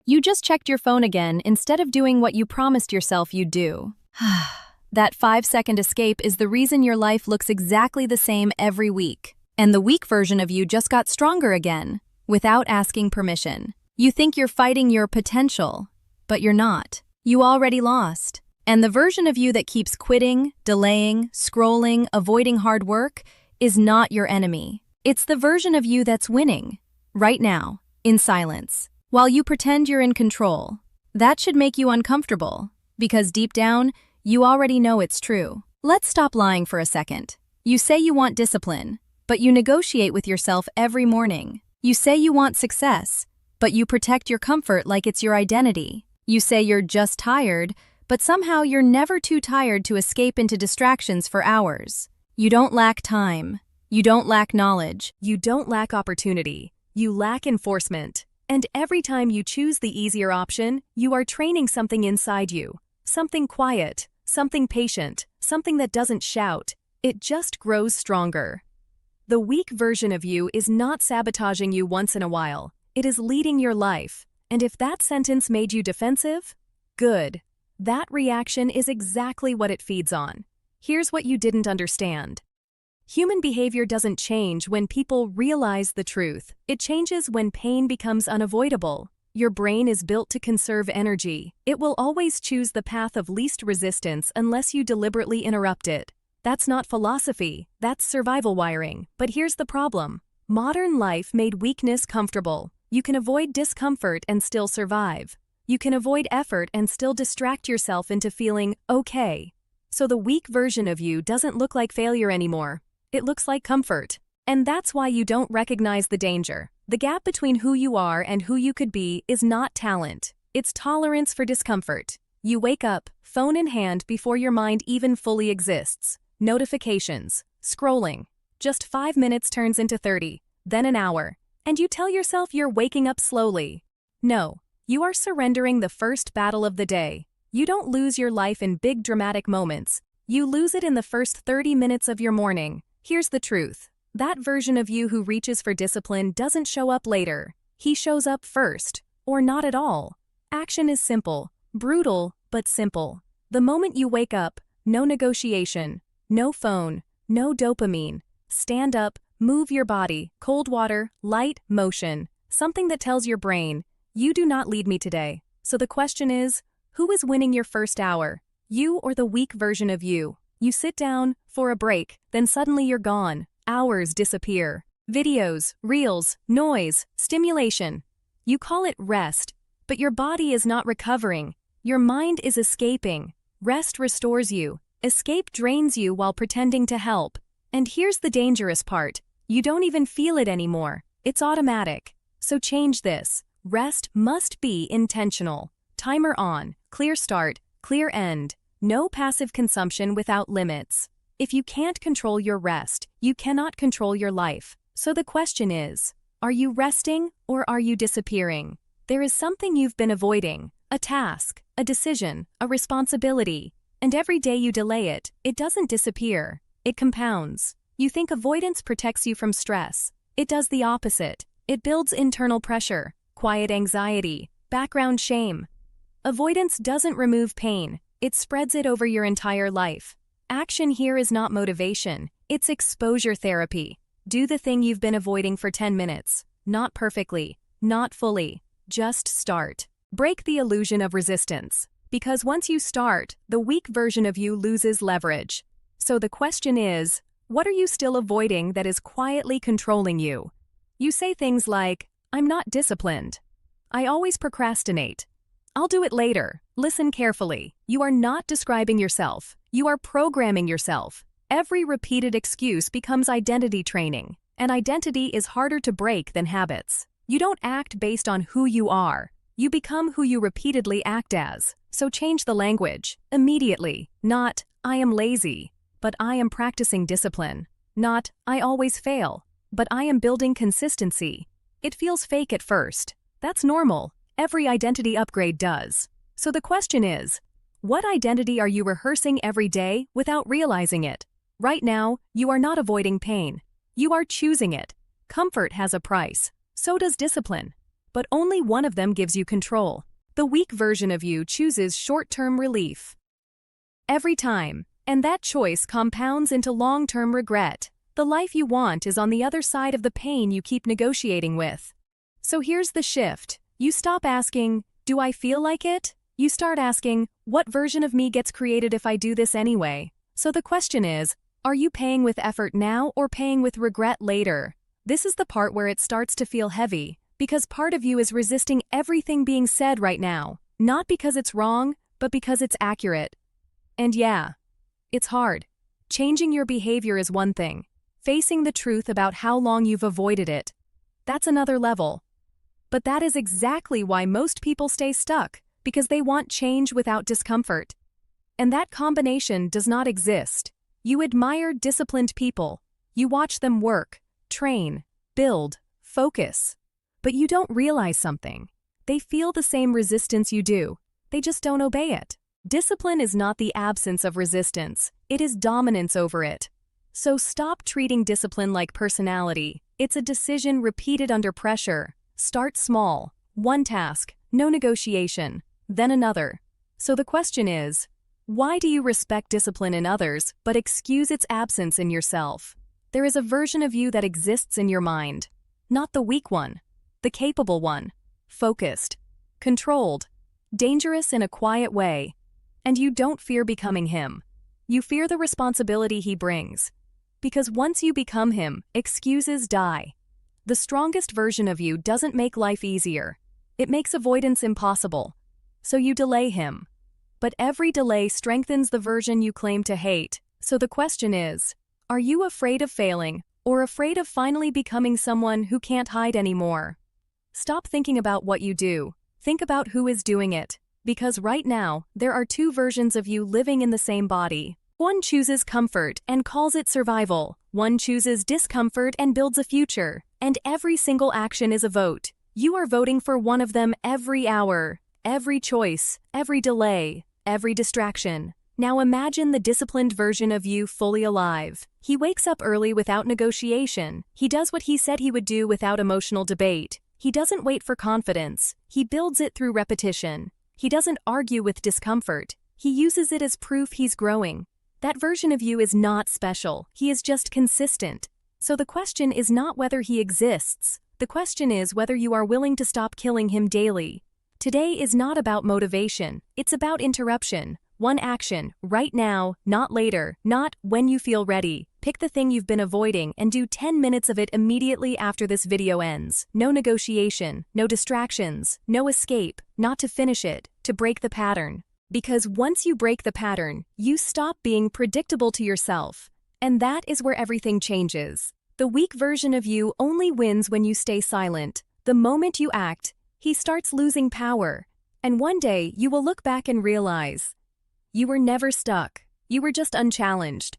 You just checked your phone again instead of doing what you promised yourself you'd do. That 5-second escape is the reason your life looks exactly the same every week. And the weak version of you just got stronger again, without asking permission. You think you're fighting your potential, but you're not. You already lost. And the version of you that keeps quitting, delaying, scrolling, avoiding hard work is not your enemy. It's the version of you that's winning, right now, in silence, while you pretend you're in control. That should make you uncomfortable, because deep down, you already know it's true. Let's stop lying for a second. You say you want discipline, but you negotiate with yourself every morning. You say you want success, but you protect your comfort like it's your identity. You say you're just tired, but somehow you're never too tired to escape into distractions for hours. You don't lack time. You don't lack knowledge. You don't lack opportunity. You lack enforcement. And every time you choose the easier option, you are training something inside you. Something quiet, something patient, something that doesn't shout. It just grows stronger. The weak version of you is not sabotaging you once in a while. It is leading your life. And if that sentence made you defensive, good. That reaction is exactly what it feeds on. Here's what you didn't understand. Human behavior doesn't change when people realize the truth. It changes when pain becomes unavoidable. Your brain is built to conserve energy. It will always choose the path of least resistance unless you deliberately interrupt it. That's not philosophy, that's survival wiring. But here's the problem. Modern life made weakness comfortable. You can avoid discomfort and still survive. You can avoid effort and still distract yourself into feeling okay. So the weak version of you doesn't look like failure anymore. It looks like comfort. And that's why you don't recognize the danger. The gap between who you are and who you could be is not talent. It's tolerance for discomfort. You wake up, phone in hand, before your mind even fully exists. Notifications, scrolling. Just 5 minutes turns into 30, then an hour. And you tell yourself you're waking up slowly. No, you are surrendering the first battle of the day. You don't lose your life in big dramatic moments. You lose it in the first 30 minutes of your morning. Here's the truth. That version of you who reaches for discipline doesn't show up later. He shows up first, or not at all. Action is simple, brutal, but simple. The moment you wake up, no negotiation, no phone, no dopamine. Stand up, move your body, cold water, light, motion. Something that tells your brain, you do not lead me today. So the question is, who is winning your first hour? You or the weak version of you? You sit down for a break, then suddenly you're gone. Hours disappear. Videos, reels, noise, stimulation. You call it rest, but your body is not recovering. Your mind is escaping. Rest restores you. Escape drains you while pretending to help. And here's the dangerous part. You don't even feel it anymore. It's automatic. So change this. Rest must be intentional. Timer on. Clear start. Clear end. No passive consumption without limits. If you can't control your rest, you cannot control your life. So the question is, are you resting or are you disappearing? There is something you've been avoiding, a task, a decision, a responsibility. And every day you delay it, it doesn't disappear. It compounds. You think avoidance protects you from stress. It does the opposite. It builds internal pressure, quiet anxiety, background shame. Avoidance doesn't remove pain. It spreads it over your entire life. Action here is not motivation. It's exposure therapy. Do the thing you've been avoiding for 10 minutes. Not perfectly. Not fully. Just start. Break the illusion of resistance. Because once you start, the weak version of you loses leverage. So the question is, what are you still avoiding that is quietly controlling you? You say things like, I'm not disciplined. I always procrastinate. I'll do it later. Listen carefully. You are not describing yourself. You are programming yourself. Every repeated excuse becomes identity training. And identity is harder to break than habits. You don't act based on who you are. You become who you repeatedly act as. So change the language. Immediately. Not, I am lazy, but I am practicing discipline. Not, I always fail, but I am building consistency. It feels fake at first. That's normal. Every identity upgrade does. So the question is, what identity are you rehearsing every day without realizing it? Right now, you are not avoiding pain. You are choosing it. Comfort has a price. So does discipline. but only one of them gives you control. The weak version of you chooses short-term relief every time, and that choice compounds into long-term regret. The life you want is on the other side of the pain you keep negotiating with. So here's the shift. You stop asking, "Do I feel like it?" You start asking, "What version of me gets created if I do this anyway?" So the question is, are you paying with effort now or paying with regret later? This is the part where it starts to feel heavy, because part of you is resisting everything being said right now, not because it's wrong, but because it's accurate. And yeah, it's hard. Changing your behavior is one thing. Facing the truth about how long you've avoided it, that's another level. But that is exactly why most people stay stuck, because they want change without discomfort. And that combination does not exist. You admire disciplined people. You watch them work, train, build, focus. But you don't realize something. They feel the same resistance you do. They just don't obey it. Discipline is not the absence of resistance. It is dominance over it. So stop treating discipline like personality. It's a decision repeated under pressure. Start small. One task, no negotiation, then another. So the question is, why do you respect discipline in others but excuse its absence in yourself? There is a version of you that exists in your mind. Not the weak one, the capable one. Focused, controlled, dangerous in a quiet way. And you don't fear becoming him. You fear the responsibility he brings. Because once you become him, excuses die. The strongest version of you doesn't make life easier. It makes avoidance impossible. So you delay him. But every delay strengthens the version you claim to hate. So the question is, are you afraid of failing, or afraid of finally becoming someone who can't hide anymore? Stop thinking about what you do. Think about who is doing it. Because right now, there are two versions of you living in the same body. One chooses comfort and calls it survival. One chooses discomfort and builds a future. And every single action is a vote. You are voting for one of them every hour, every choice, every delay, every distraction. Now imagine the disciplined version of you fully alive. He wakes up early without negotiation. He does what he said he would do without emotional debate. He doesn't wait for confidence. He builds it through repetition. He doesn't argue with discomfort. He uses it as proof he's growing. That version of you is not special. He is just consistent. So the question is not whether he exists. The question is whether you are willing to stop killing him daily. Today is not about motivation. It's about interruption. One action, right now, not later, not when you feel ready. Pick the thing you've been avoiding and do 10 minutes of it immediately after this video ends. No negotiation, no distractions, no escape, not to finish it, to break the pattern. Because once you break the pattern, you stop being predictable to yourself. And that is where everything changes. The weak version of you only wins when you stay silent. The moment you act, he starts losing power. And one day, you will look back and realize, you were never stuck. You were just unchallenged.